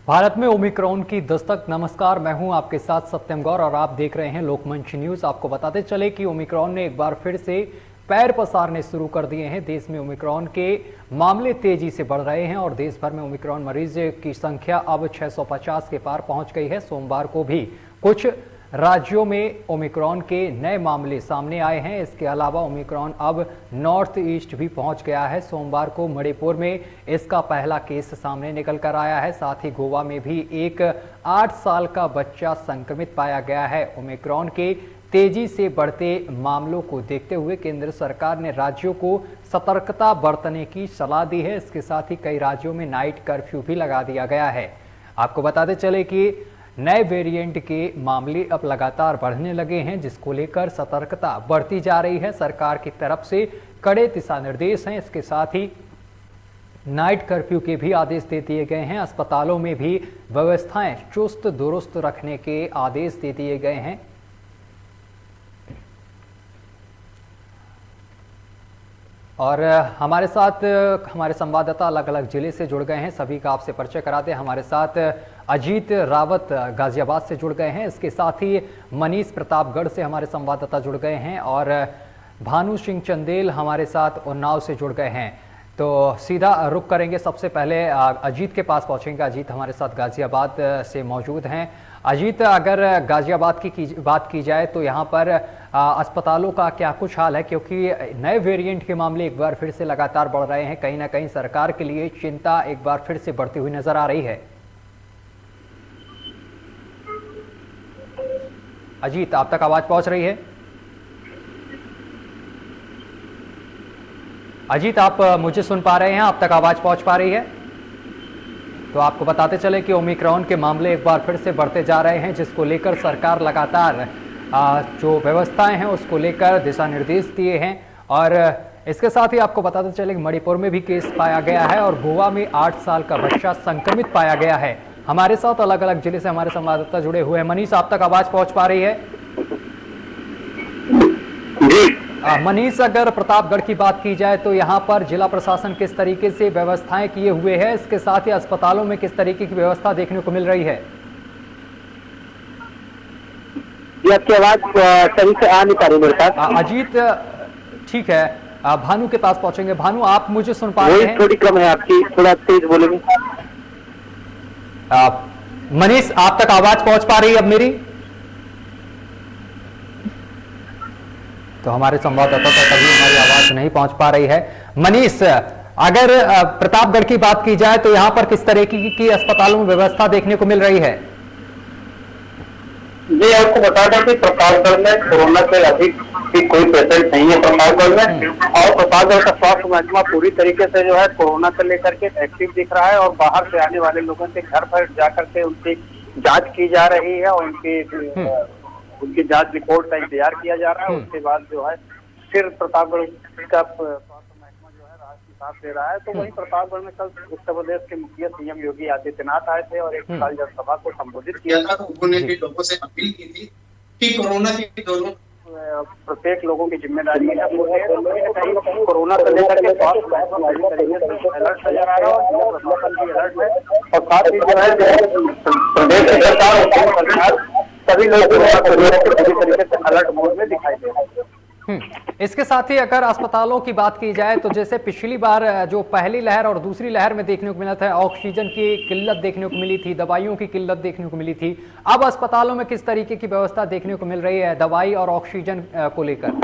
भारत में ओमिक्रॉन की दस्तक। नमस्कार, मैं हूं आपके साथ सत्यम गौर और आप देख रहे हैं लोकमंच न्यूज। आपको बताते चले कि ओमिक्रॉन ने एक बार फिर से पैर पसारने शुरू कर दिए हैं। देश में ओमिक्रॉन के मामले तेजी से बढ़ रहे हैं और देश भर में ओमिक्रॉन मरीज की संख्या अब 650 के पार पहुंच गई है। सोमवार को भी कुछ राज्यों में ओमिक्रॉन के नए मामले सामने आए हैं। इसके अलावा ओमिक्रॉन अब नॉर्थ ईस्ट भी पहुंच गया है। सोमवार को मणिपुर में इसका पहला केस सामने निकल कर आया है। साथ ही गोवा में भी एक 8 साल का बच्चा संक्रमित पाया गया है। ओमिक्रॉन के तेजी से बढ़ते मामलों को देखते हुए केंद्र सरकार ने राज्यों को सतर्कता बरतने की सलाह दी है। इसके साथ ही कई राज्यों में नाइट कर्फ्यू भी लगा दिया गया है। आपको बताते चले कि नए वेरिएंट के मामले अब लगातार बढ़ने लगे हैं, जिसको लेकर सतर्कता बढ़ती जा रही है। सरकार की तरफ से कड़े दिशा निर्देश हैं। इसके साथ ही नाइट कर्फ्यू के भी आदेश दे दिए गए हैं। अस्पतालों में भी व्यवस्थाएं चुस्त दुरुस्त रखने के आदेश दे दिए गए हैं। और हमारे साथ हमारे संवाददाता अलग अलग जिले से जुड़ गए हैं। सभी का आपसे परिचय कराते हैं। हमारे साथ अजीत रावत गाजियाबाद से जुड़ गए हैं। इसके साथ ही मनीष प्रतापगढ़ से हमारे संवाददाता जुड़ गए हैं और भानु सिंह चंदेल हमारे साथ उन्नाव से जुड़ गए हैं। तो सीधा रुख करेंगे। सबसे पहले अजीत के पास पहुंचेंगे। अजीत हमारे साथ गाजियाबाद से मौजूद हैं। अजीत, अगर गाजियाबाद की बात की जाए तो यहाँ पर अस्पतालों का क्या कुछ हाल है, क्योंकि नए वेरिएंट के मामले एक बार फिर से लगातार बढ़ रहे हैं। कहीं ना कहीं सरकार के लिए चिंता एक बार फिर से बढ़ती हुई नजर आ रही है। अजीत, आप तक आवाज पहुंच रही है? अजीत, आप मुझे सुन पा रहे हैं? आप तक आवाज पहुंच पा रही है? तो आपको बताते चले कि ओमिक्रॉन के मामले एक बार फिर से बढ़ते जा रहे हैं, जिसको लेकर सरकार लगातार जो व्यवस्थाएं हैं उसको लेकर दिशा निर्देश दिए हैं। और इसके साथ ही आपको बताते चले कि मणिपुर में भी केस पाया गया है और गोवा में 8 साल का बच्चा संक्रमित पाया गया है। हमारे साथ अलग अलग जिले से हमारे संवाददाता जुड़े हुए हैं। मनीष, आप तक आवाज पहुंच पा रही है? मनीष, अगर प्रतापगढ़ की बात की जाए तो यहाँ पर जिला प्रशासन किस तरीके से व्यवस्थाएं किए हुए है, इसके साथ ही अस्पतालों में किस तरीके की व्यवस्था देखने को मिल रही है? ये आपकी आवाज सही से आ नहीं पा रही मेरे पास। अजीत, ठीक है, भानु के पास पहुंचेंगे। भानु, आप मुझे सुन पा रहे हैं? थोड़ी कम है आपकी, थोड़ा तेज बोलेंगे। मनीष, आप तक आवाज पहुंच पा रही है अब मेरी? तो हमारे संवाददाता तक अभी हमारी आवाज नहीं पहुंच पा रही है। मनीष, अगर प्रतापगढ़ की बात की जाए तो यहाँ पर किस तरह की अस्पतालों में व्यवस्था देखने को मिल रही है? जी, आपको बता दें कि प्रतापगढ़ में कोरोना से अधिक की कोई पेशेंट नहीं है प्रतापगढ़ में। और प्रतापगढ़ का स्वास्थ्य महकमा पूरी तरीके से जो है कोरोना से लेकर के एक्टिव दिख रहा है और बाहर से आने वाले लोगों के घर पर जाकर के उनकी जांच की जा रही है और उनकी जांच रिपोर्ट का इंतजार किया जा रहा है। उसके बाद जो है फिर प्रतापगढ़ का स्वास्थ्य महकमा जो है राहत की सांस ले रहा है। तो वहीं प्रतापगढ़ में कल उत्तर प्रदेश के मुखिया सीएम योगी आदित्यनाथ आए थे और एक विशाल जनसभा को संबोधित किया था। तो उन्होंने भी लोगों से अपील की थी कि कोरोना की दोनों प्रत्येक लोगों की जिम्मेदारी है। कोरोना से लेकर के स्वास्थ्य महकमा अलर्ट नजर आ रहा है और प्रशासन भी अलर्ट है और साथ ही जो है प्रदेश सरकार सभी लोग पूरी तरीके से अलर्ट मोड में दिखाई दे रहे हैं। इसके साथ ही अगर अस्पतालों की बात की जाए तो जैसे पिछली बार जो पहली लहर और दूसरी लहर में देखने को मिला था, ऑक्सीजन की किल्लत देखने को मिली थी, दवाइयों की किल्लत देखने को मिली थी। अब अस्पतालों में किस तरीके की व्यवस्था देखने को मिल रही है दवाई और ऑक्सीजन को लेकर?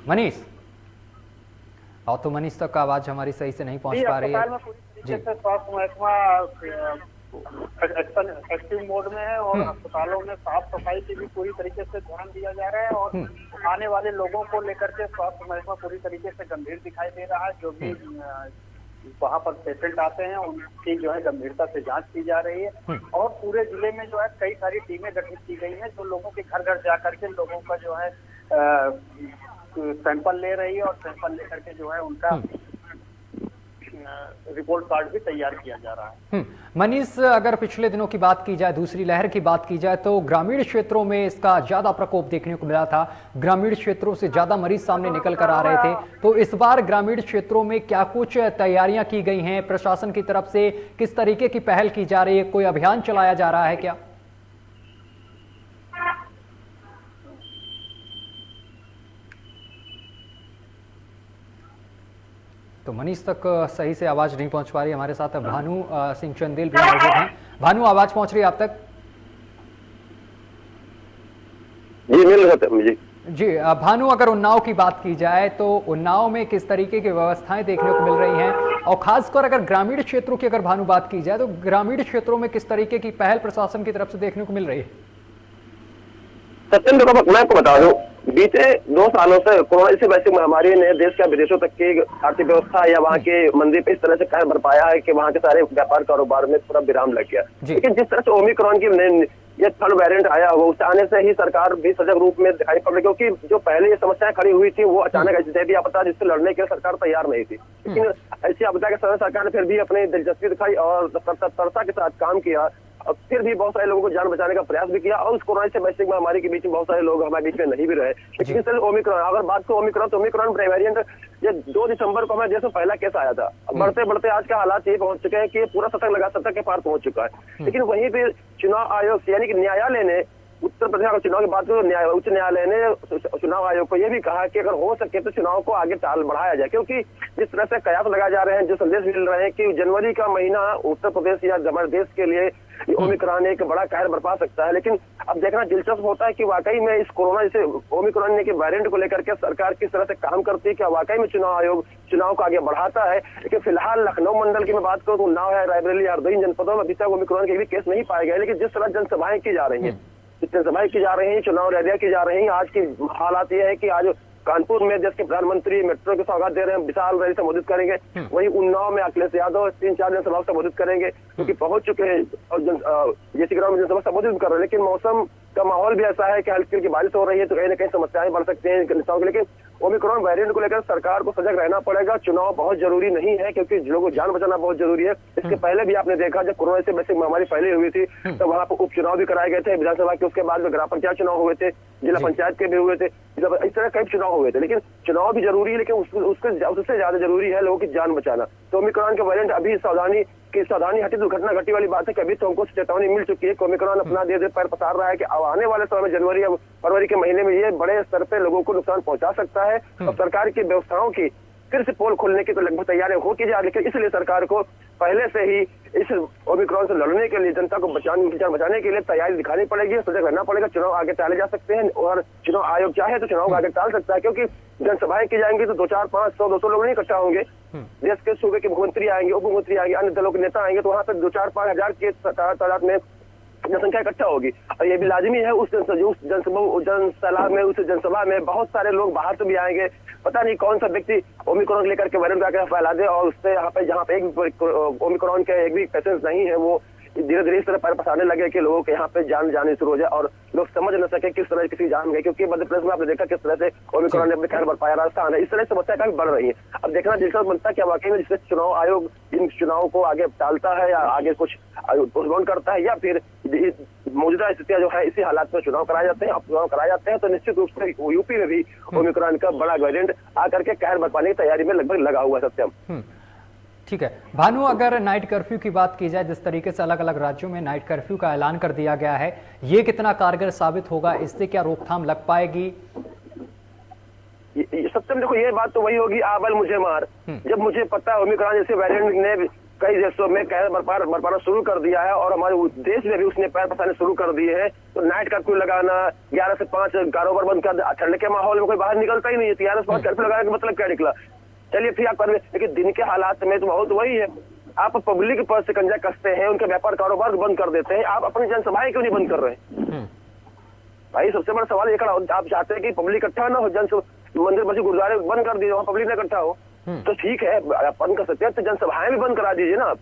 मनीष, और तो मनीष तक आवाज हमारी सही से नहीं पहुंच पा रही है। जी, स्वास्थ्य महकमा एक्टिव मोड में है और अस्पतालों में साफ सफाई की भी पूरी तरीके से ध्यान दिया जा रहा है और आने वाले लोगों को लेकर के स्वास्थ्य महकमा पूरी तरीके से गंभीर दिखाई दे रहा है। जो भी वहां पर पेशेंट आते हैं उनकी जो है गंभीरता से जांच की जा रही है और पूरे जिले में जो है कई सारी टीमें गठित की गई हैं जो लोगों के घर घर जा करके लोगों का जो है सैंपल ले रही है और सैंपल लेकर के जो है उनका रिपोर्ट कार्ड भी तैयार किया जा रहा है। मनीष, अगर पिछले दिनों की बात की जाए, दूसरी लहर की बात की जाए, तो ग्रामीण क्षेत्रों में इसका ज्यादा प्रकोप देखने को मिला था। ग्रामीण क्षेत्रों से ज्यादा मरीज सामने निकल कर आ रहे थे। तो इस बार ग्रामीण क्षेत्रों में क्या कुछ तैयारियां की गई हैं? प्रशासन की तरफ से किस तरीके की पहल की जा रही है? कोई अभियान चलाया जा रहा है क्या? तो मनीष तक सही से आवाज नहीं पहुंच पा रही। हमारे साथ भानु सिंह चंदेल भी मौजूद हैं। भानु, आवाज पहुंच रही है आप तक? जी मिल रहा था मुझे। जी भानु, अगर उन्नाव की बात की जाए तो उन्नाव में किस तरीके की व्यवस्थाएं देखने को मिल रही हैं, और खासकर अगर ग्रामीण क्षेत्रों की अगर भानु बात की जाए तो ग्रामीण क्षेत्रों में किस तरीके की पहल प्रशासन की तरफ से देखने को मिल रही है? सत्येंद्र को मैं आपको बता दूं, बीते 2 सालों से कोरोना जैसी वैसी महामारी ने देश का विदेशों तक की आर्थिक व्यवस्था या वहाँ के मंदिर पे इस तरह से कहर बरपाया है कि वहाँ के सारे व्यापार कारोबार में पूरा विराम लग गया। लेकिन जिस तरह से ओमिक्रॉन की ये थर्ड वेरिएंट आया वो उससे आने से ही सरकार भी सजग रूप में दिखाई पड़ रही, क्योंकि जो पहले ये समस्याएं खड़ी हुई थी वो अचानक ऐसी दैवीय आपदा जिससे लड़ने के लिए सरकार तैयार नहीं थी। लेकिन ऐसी आपदा के समय सरकार ने फिर भी अपनी दिलचस्पी दिखाई और तत्परता के साथ काम किया, और फिर भी बहुत सारे लोगों को जान बचाने का प्रयास भी किया, और उस कोरोना से वैश्विक महामारी के बीच में बहुत सारे लोग हमारे बीच में नहीं भी रहे। लेकिन इस ओमिक्रॉन, अगर बात करो ओमिक्रॉन, तो ओमिक्रॉन वेरिएंट ये 2 दिसंबर को हमारे देश में पहला केस आया था। बढ़ते बढ़ते आज का हालात ये पहुंच चुके हैं कि पूरा शतक के पार पहुंच चुका है। लेकिन वहीं पे चुनाव आयोग यानी कि न्यायालय ने उत्तर प्रदेश का चुनाव की बात करो, उच्च न्यायालय ने चुनाव आयोग को यह भी कहा कि अगर हो सके तो चुनाव को आगे बढ़ाया जाए, क्योंकि जिस तरह से कयास लगाए जा रहे हैं, जो संदेश मिल रहे हैं कि जनवरी का महीना उत्तर प्रदेश या हमारे देश के लिए ओमिक्रॉन एक बड़ा कहर बरपा सकता है। लेकिन अब देखना दिलचस्प होता है कि वाकई में इस कोरोना जैसे ओमिक्रॉन के वेरिएंट को लेकर के सरकार किस तरह से काम करती है, क्या वाकई में चुनाव आयोग चुनाव को आगे बढ़ाता है। लेकिन फिलहाल लखनऊ मंडल की मैं बात करूं तो उन्नाव है, रायबरेली, हरदोई जनपदों में अभी तक ओमिक्रॉन के भी केस नहीं पाए गए। लेकिन जिस तरह जनसभाएं की जा रही है, जनसभाएं की जा रही है, चुनाव रैलियां की जा रही है, आज की हालात ये है कि आज कानपुर में देश के प्रधानमंत्री मेट्रो की सौगात दे रहे हैं, विशाल रैली संबोधित करेंगे। वहीं उन्नाव में अखिलेश यादव 3-4 जनसभा संबोधित करेंगे, क्योंकि पहुंच चुके हैं और जेसी ग्राउंड में जनसभा संबोधित कर रहे हैं। लेकिन मौसम का माहौल भी ऐसा है कि हल्की हल्की बारिश हो रही है, तो कहीं ना कहीं समस्याएं बढ़ सकती हैं नेताओं के। लेकिन ओमिक्रॉन वेरिएंट को लेकर सरकार को सजग रहना पड़ेगा। चुनाव बहुत जरूरी नहीं है, क्योंकि लोगों को जान बचाना बहुत जरूरी है। इसके पहले भी आपने देखा जब कोरोना से वैसे महामारी फैली हुई थी, तो वहां पर उपचुनाव भी कराए गए थे विधानसभा के, उसके बाद में ग्राम पंचायत चुनाव हुए थे, जिला पंचायत के भी हुए थे, इस तरह कई चुनाव हुए थे। लेकिन चुनाव भी जरूरी है, लेकिन उससे ज्यादा जरूरी है लोगों की जान बचाना। तो ओमिक्रॉन के वेरिएंट अभी सावधानी हटी दुर्घटना घटी वाली बात है कि अभी तो हमको चेतावनी मिल चुकी है कि ओमिक्रॉन अपना धीरे पैर पसार रहा है कि आने वाले समय में जनवरी या फरवरी के महीने में ये बड़े स्तर पे लोगों को नुकसान पहुंचा सकता है। और सरकार की व्यवस्थाओं की फिर से पोल खोलने की तो लगभग तैयारियां हो की जा रही है। लेकिन इसलिए सरकार को पहले से ही इस ओमिक्रॉन से लड़ने के लिए, जनता को बचाने के लिए तैयारी दिखानी पड़ेगी, सजग रहना पड़ेगा। चुनाव आगे टाले जा सकते हैं, और चुनाव आयोग चाहे तो चुनाव आगे टाल सकता है, क्योंकि जनसभाएं की जाएंगी तो 2-4, 500, 200 लोग नहीं इकट्ठा होंगे। देश के सूबे के मुख्यमंत्री आएंगे, उप मुख्यमंत्री आएंगे, अन्य दलों के नेता आएंगे, तो वहां पर 2-4, 5 हजार के तादाद में जनसंख्या इकट्ठा होगी। और ये भी लाजिमी है उस जनसभा में, उस जनसभा में बहुत सारे लोग बाहर से भी आएंगे। पता नहीं कौन सा व्यक्ति ओमिक्रॉन लेकर के वेरिएंट आकर फैला दे, और उससे यहाँ पे जहाँ पे एक ओमिक्रॉन के एक भी पेशेंट नहीं है, वो धीरे धीरे इस तरह पैर पसारने लगे कि लोगों के यहाँ पे जान जाने शुरू हो जाए और लोग समझ न सके किस तरह किसी जान गए। क्योंकि मध्य प्रदेश में आपने देखा किस तरह से ओमिक्रॉन ने अपने कहर बरपाया, राजस्थान है, इस तरह समस्या काफी बढ़ रही है। अब देखना दिलचस्प बनता है कि वाकई में जिससे चुनाव आयोग इन चुनाव को आगे टालता है या आगे कुछ पोस्टपोन करता है, या फिर मौजूदा स्थितियां जो है इसी हालात में चुनाव कराए जाते हैं। अब चुनाव कराए जाते हैं तो निश्चित रूप से यूपी में भी ओमिक्रॉन का बड़ा वेरिएंट आकर के कहर बरपाने की तैयारी में लगभग लगा हुआ है। सत्यम, ठीक है। भानु, अगर नाइट कर्फ्यू की बात की जाए, जिस तरीके से अलग अलग राज्यों में नाइट कर्फ्यू का ऐलान कर दिया गया है, ये कितना कारगर साबित होगा? इससे क्या रोकथाम लग पाएगी? सत्यम देखो, ये बात तो वही होगी, आबल मुझे मार। जब मुझे पता है ओमिक्रॉन जैसे वेरिएंट ने कई देशों में कहर बरपाना शुरू कर दिया है, और हमारे देश में भी उसने पैर पसारने शुरू कर दिए हैं, तो नाइट कर्फ्यू लगाना, 11 से 5 कारोबार बंद कर, ठंड के माहौल में कोई बाहर निकलता ही नहीं है, 11 से 5 कर्फ्यू लगाने का मतलब क्या निकला? चलिए फिर आप कर, लेकिन दिन के हालात में तो बहुत वही है, आप पब्लिक पर शिकंजा कसते हैं, उनके व्यापार कारोबार बंद कर देते हैं, आप अपनी जनसभाएं क्यों नहीं बंद कर रहे हैं? भाई सबसे बड़ा सवाल ये खड़ा, आप चाहते हैं कि पब्लिक इकट्ठा ना हो, मंदिर मस्जिद गुरुद्वारे बंद कर दीजिए, वहाँ पब्लिक ना इकट्ठा हो, तो ठीक है बंद कर सकते हैं, तो जनसभाएं भी बंद करा दीजिए ना आप।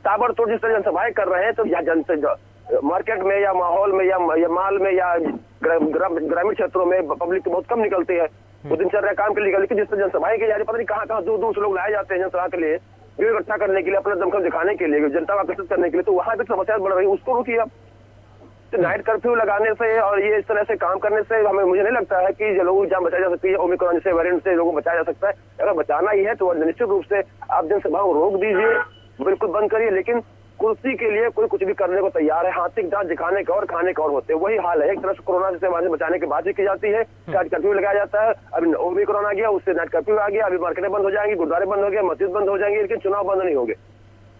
ताबड़तोड़ जिस तरह जनसभाएं कर रहे हैं, तो या मार्केट में या माहौल में या माल में या ग्रामीण क्षेत्रों में पब्लिक बहुत कम निकलती है, वो दिनचर्या काम के लिए। लेकिन जिस तरह जनसभाएं की जा रही, पता नहीं कहाँ दूर दूर से लोग लाए जाते हैं जनसभा के लिए, भीड़ इकट्ठा करने के लिए, अपना दमखम दिखाने के लिए, जनता को आकर्षित करने के लिए, तो वहां पे समस्या बढ़ रही है, उसको रोकिए आप। तो नाइट कर्फ्यू लगाने से और ये इस तरह से काम करने से मुझे नहीं लगता है कि लोगों की जान बचाई जा सकती है। ओमिक्रॉन से वेरिएंट से लोगों को बचाया जा सकता है। अगर बचाना ही है तो निश्चित रूप से आप जनसभाओं को रोक दीजिए, बिल्कुल बंद करिए, लेकिन कुर्सी के लिए कोई कुछ भी करने को तैयार है। हाथिक दांत दिखाने का और खाने का और होते हैं, वही हाल है। एक तरफ से कोरोना से बचाने की बात भी की जाती है, नाइट कर्फ्यू लगाया जाता है। अभी ओमिक्रॉन आ गया, उससे नाइट कर्फ्यू आ गया, अभी मार्केटें बंद हो जाएंगी, गुरुद्वारे बंद हो गए, मस्जिद बंद हो जाएंगी, लेकिन चुनाव बंद नहीं होंगे।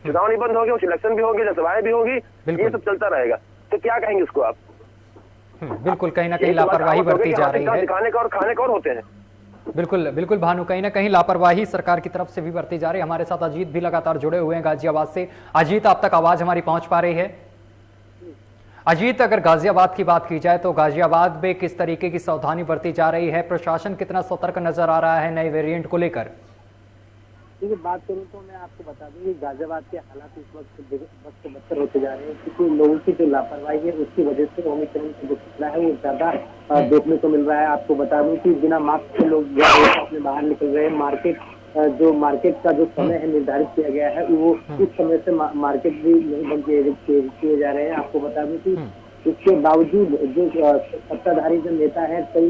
चुनाव नहीं बंद होंगे, इलेक्शन भी होंगे, जनसभाएं भी होंगी, ये सब चलता रहेगा। तो क्या कहेंगे इसको आप? बिल्कुल, कहीं ना कहीं लापरवाही बरती जा रही है। दिखाने का और खाने का और होते हैं। बिल्कुल बिल्कुल भानु, कहीं ना कहीं लापरवाही सरकार की तरफ से भी बरती जा रही है। हमारे साथ अजीत भी लगातार जुड़े हुए हैं गाजियाबाद से। अजीत, आप तक आवाज हमारी पहुंच पा रही है? अजीत, अगर गाजियाबाद की बात की जाए तो गाजियाबाद में किस तरीके की सावधानी बरती जा रही है? प्रशासन कितना सतर्क नजर आ रहा है नए वेरिएंट को लेकर? देखिए, बात करूँ तो मैं आपको बता दूं कि गाजियाबाद के हालात इस वक्त बदतर होते जा रहे हैं, क्योंकि लोगों की जो लापरवाही है उसकी वजह से ओमिक्रॉन का जो खतरा है वो ज्यादा देखने को मिल रहा है। आपको बता दूं कि बिना मास्क के लोग अपने बाहर निकल रहे हैं। मार्केट का जो समय है निर्धारित किया गया है वो उस समय से मार्केट भी नहीं बंद किए जा रहे हैं। आपको बता दूं कि इसके बावजूद जो सत्ताधारी जो नेता है, कई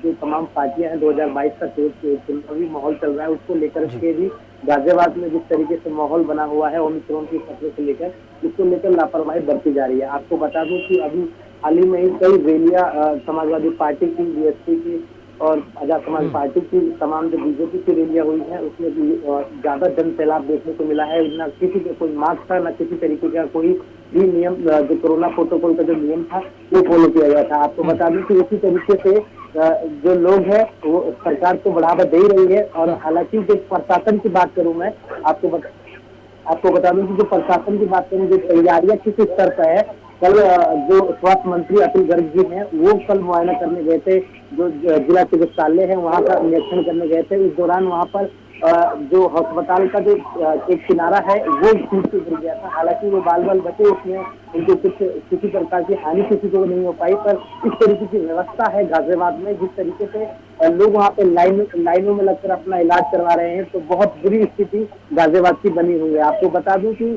जो तमाम पार्टियां हैं, 2022 का चुनावी माहौल चल रहा है, उसको लेकर के भी गाजियाबाद में जिस तरीके से माहौल बना हुआ है ओमिक्रॉन के खतरे को लेकर, उसको लेकर लापरवाही बरती जा रही है। आपको बता दूं कि अभी हाल ही में ही कई रैलियां समाजवादी पार्टी की, बीएसपी की और आजाद समाज पार्टी की, तमाम जो बीजेपी की रैलियां हुई हैं उसमें भी ज्यादा जन सैलाब देखने को मिला है। न किसी का कोई मास्क था, न किसी तरीके का कोई भी नियम, जो कोरोना प्रोटोकॉल का जो नियम था वो फॉलो किया गया था। आपको बता दूं कि इसी तरीके से जो लोग हैं वो सरकार को बढ़ावा दे रही है। और हालांकि जो प्रशासन की बात करूं मैं, आपको बता दूं कि जो प्रशासन की बात करूं, जो तैयारियां किस स्तर पर है, कल जो स्वास्थ्य मंत्री अतुल गर्ग जी हैं वो कल मुआयना करने गए थे, जो जिला चिकित्सालय है वहाँ का निरीक्षण करने गए थे। इस दौरान वहाँ पर जो अस्पताल का जो एक किनारा है वो टूट के गिर गया था। हालांकि वो बाल बचे, उसमें उनको किसी प्रकार की हानि किसी को नहीं हो पाई। पर इस तरीके की व्यवस्था है गाजियाबाद में, जिस तरीके से लोग वहाँ पे लाइनों में लगकर अपना इलाज करवा रहे हैं, तो बहुत बुरी स्थिति गाजियाबाद की बनी हुई है। आपको बता दूं कि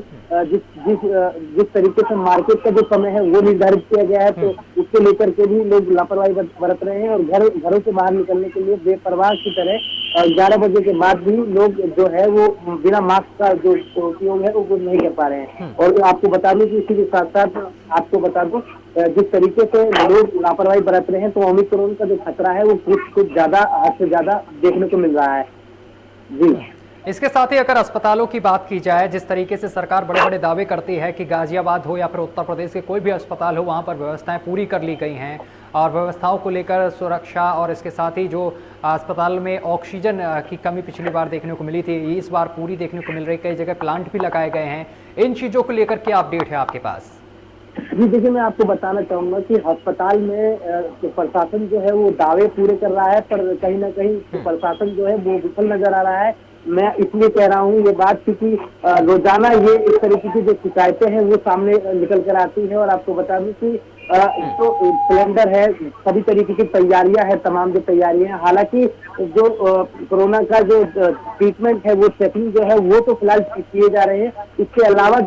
जिस तरीके से मार्केट का जो समय है वो निर्धारित किया गया है, तो उसको लेकर के भी लोग लापरवाही बरत रहे हैं और घरों से बाहर निकलने के लिए बेपरवाह की तरह 11 बजे के बाद भी लोग जो है वो बिना मास्क का जो उपयोग है वो नहीं कर पा रहे हैं। और आपको बता दूं कि इसी के साथ साथ आपको बता दूं जिस तरीके से लोग लापरवाही बरत रहे हैं, तो ओमिक्रॉन का जो खतरा है वो कुछ ज्यादा हद से ज्यादा देखने को मिल रहा है। जी, इसके साथ ही अगर अस्पतालों की बात की जाए, जिस तरीके से सरकार बड़े बड़े दावे करती है कि गाजियाबाद हो या फिर उत्तर प्रदेश के कोई भी अस्पताल हो, वहाँ पर व्यवस्थाएं पूरी कर ली गई हैं और व्यवस्थाओं को लेकर सुरक्षा और इसके साथ ही जो अस्पताल में ऑक्सीजन की कमी पिछली बार देखने को मिली थी, इस बार पूरी देखने को मिल रही, कई जगह प्लांट भी लगाए गए हैं। इन चीज़ों को लेकर क्या अपडेट है आपके पास? जी देखिए, मैं आपको बताना चाहूंगा कि अस्पताल में प्रशासन जो है वो दावे पूरे कर रहा है, पर कहीं ना कहीं प्रशासन जो है वो विफल नजर आ रहा है। मैं इसलिए कह रहा हूँ ये बात क्योंकि रोजाना ये इस तरीके की जो शिकायतें हैं वो सामने निकल कर आती है। और आपको बता दूं कि तो सिलेंडर है, सभी तरीके की तैयारियां हैं, तमाम जो तैयारियां हैं। हालांकि जो कोरोना का जो ट्रीटमेंट है वो चेकिंग जो है वो तो फिलहाल किए जा रहे हैं। इसके अलावा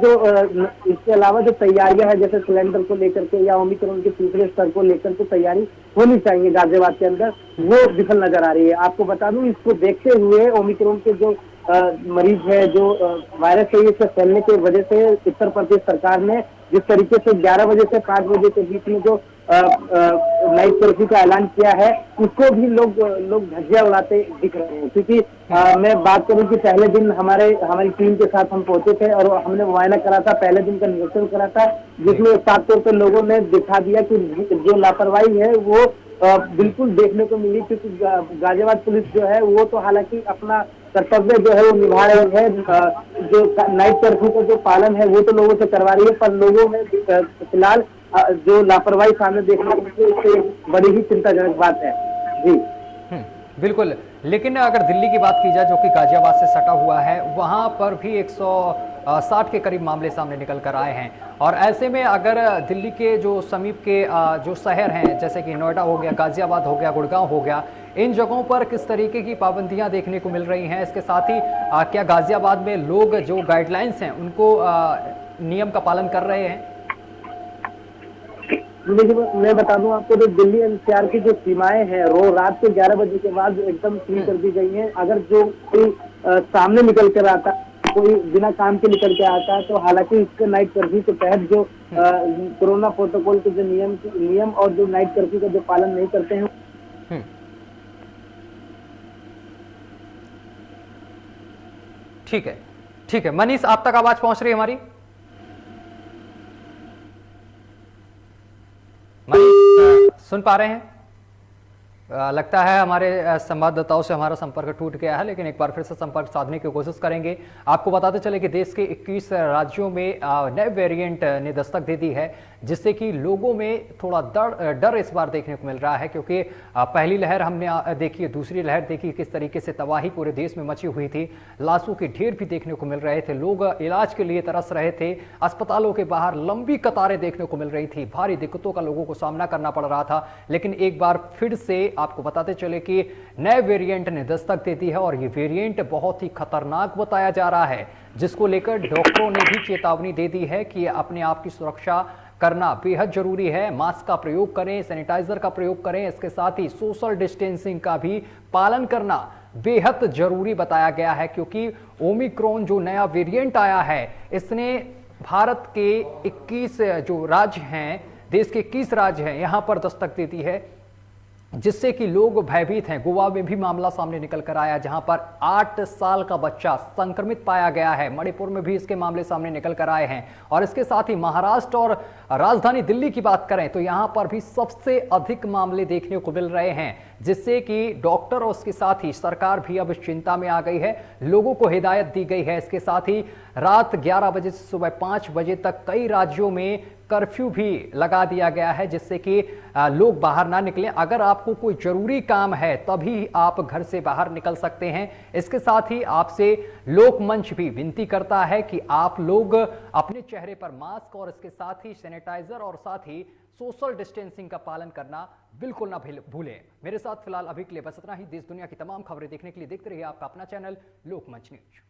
जो तैयारियां हैं, जैसे सिलेंडर को लेकर के या ओमिक्रॉन के तीसरे स्तर को लेकर के तैयारी होनी चाहिए गाजियाबाद के अंदर, वो विफल नजर आ रही है। आपको बता दूं, इसको देखते हुए ओमिक्रॉन के जो मरीज है, जो वायरस है, इससे फैलने की वजह से उत्तर प्रदेश सरकार ने जिस तरीके से 11 बजे से 5 बजे के बीच में जो नाइट कर्फ्यू का ऐलान किया है, उसको भी लोग धज्जियां उड़ाते दिख रहे हैं। क्योंकि मैं बात करूं कि पहले दिन हमारी टीम के साथ हम पहुंचे थे और हमने मुआयना करा था, पहले दिन का निरीक्षण करा था, जिसमें साफ तौर पर लोगों ने दिखा दिया कि जो लापरवाही है वो बिल्कुल देखने को मिली। क्योंकि गाजियाबाद पुलिस जो है वो तो हालांकि अपना कर्तव्य जो है वो निभा रही है, जो नाइट कर्फ्यू का जो पालन है वो तो लोगों से करवा रही है, पर लोगों में फिलहाल जो लापरवाही सामने देखने को मिली, इससे बड़ी ही चिंताजनक बात है। जी बिल्कुल, लेकिन अगर दिल्ली की बात की जाए जो कि गाजियाबाद से सटा हुआ है, वहाँ पर भी 160 के करीब मामले सामने निकल कर आए हैं। और ऐसे में अगर दिल्ली के जो समीप के जो शहर हैं, जैसे कि नोएडा हो गया, गाजियाबाद हो गया, गुड़गांव हो गया, इन जगहों पर किस तरीके की पाबंदियां देखने को मिल रही हैं, इसके साथ ही क्या गाजियाबाद में लोग जो गाइडलाइंस हैं उनको नियम का पालन कर रहे हैं? देखिए मैं बता दूं आपको, तो दिल्ली एनसीआर की जो सीमाएं हैं वो रात के 11 बजे के बाद एकदम सील कर दी गई हैं। अगर जो कोई सामने निकल कर आता, कोई बिना काम के निकल के आता है, तो हालांकि इसके नाइट कर्फ्यू के तहत जो कोरोना प्रोटोकॉल के जो नियम और जो नाइट कर्फ्यू का जो पालन नहीं करते हैं। ठीक है मनीष, आप तक आवाज पहुंच रही है हमारी? सुन पा रहे हैं? लगता है हमारे संवाददाताओं से हमारा संपर्क टूट गया है, लेकिन एक बार फिर से संपर्क साधने की कोशिश करेंगे। आपको बताते चले कि देश के 21 राज्यों में नए वेरिएंट ने दस्तक दे दी है, जिससे कि लोगों में थोड़ा डर इस बार देखने को मिल रहा है, क्योंकि पहली लहर हमने देखी, दूसरी लहर देखी, किस तरीके से तबाही पूरे देश में मची हुई थी। लाशों के ढेर भी देखने को मिल रहे थे, लोग इलाज के लिए तरस रहे थे, अस्पतालों के बाहर लंबी कतारें देखने को मिल रही थी, भारी दिक्कतों का लोगों को सामना करना पड़ रहा था। लेकिन एक बार फिर से आपको बताते चले कि नए वेरिएंट ने दस्तक दे दी है, और ये वेरिएंट बहुत ही खतरनाक बताया जा रहा है, जिसको लेकर डॉक्टरों ने भी चेतावनी दे दी है कि अपने आप की सुरक्षा करना बेहद जरूरी है। मास्क का प्रयोग करें, सैनिटाइजर का प्रयोग करें, इसके साथ ही सोशल डिस्टेंसिंग का भी पालन करना बेहद जरूरी बताया गया है, क्योंकि ओमिक्रॉन जो नया वेरिएंट आया है, इसने भारत के 21 जो राज्य हैं, देश के 21 राज्य हैं, यहां पर दस्तक देती है, जिससे कि लोग भयभीत हैं। गोवा में भी मामला सामने निकल कर आया, जहां पर 8 साल का बच्चा संक्रमित पाया गया है। मणिपुर में भी इसके मामले सामने निकल कर आए हैं, और इसके साथ ही महाराष्ट्र और राजधानी दिल्ली की बात करें तो यहां पर भी सबसे अधिक मामले देखने को मिल रहे हैं, जिससे कि डॉक्टर और उसके साथ ही सरकार भी अब चिंता में आ गई है। लोगों को हिदायत दी गई है। इसके साथ ही रात 11 बजे से सुबह 5 बजे तक कई राज्यों में कर्फ्यू भी लगा दिया गया है, जिससे कि लोग बाहर ना निकलें। अगर आपको कोई जरूरी काम है तभी आप घर से बाहर निकल सकते हैं। इसके साथ ही आपसे लोकमंच भी विनती करता है कि आप लोग अपने चेहरे पर मास्क और इसके साथ ही सैनिटाइजर और साथ ही सोशल डिस्टेंसिंग का पालन करना बिल्कुल ना भूलें। मेरे साथ फिलहाल अभी के लिए बस इतना ही। देश दुनिया की तमाम खबरें देखने के लिए देखते रहिए आपका अपना चैनल लोकमंच न्यूज।